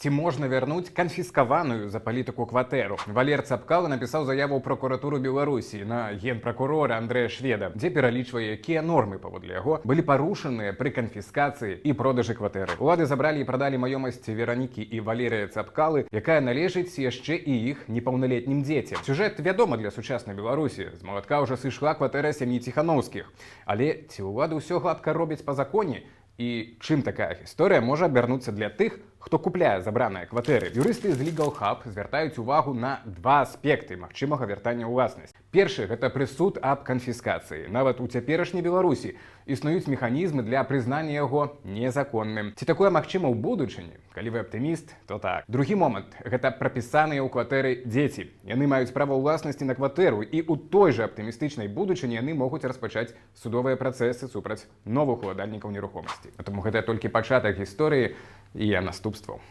Ці можна вярнуць канфіскаваную за палітыку кватэру? Валер Цапкала напісаў заяву ў прокуратуру Беларусі на генпракурора Андрэя Шведа, дзе пералічвае, якія нормы паводле яго былі парушаныя пры канфіскацыі і продажы кватэры. Улады забралі і прадалі маёмасць Веранікі і Валерыя Цапкалы, якая належыць яшчэ і іх непаўналетнім дзецям. Сюжэт вядомы для сучаснай Беларусі. З малатка ўжо сышла кватэра сям'і Ціханаўскіх. Але ці ўлады ўсё гладка робяць па законе? І чым такая гісторыя можа абярнуцца для тых, хто купляе забраныя кватэры? Юрысты з Legal Hub звяртаюць увагу на два аспекты магчымага вяртання ўласнасці. Першы – гэта прысуд аб канфіскацыі. Нават у цяперашняй Беларусі існуюць механізмы для прызнання яго незаконным. Ці такое магчыма ў будучыні? Калі вы аптыміст, то так. Другі момант – гэта прапісаныя ў кватэры дзеці. Яны маюць права ўласнасці на кватэру, і ў той жа аптымістычнай будучыні яны могуць распачаць судовыя працэсы супраць новых уладальнікаў нерухомасці. Таму гэта толькі пачатак гісторыі і наступстваў.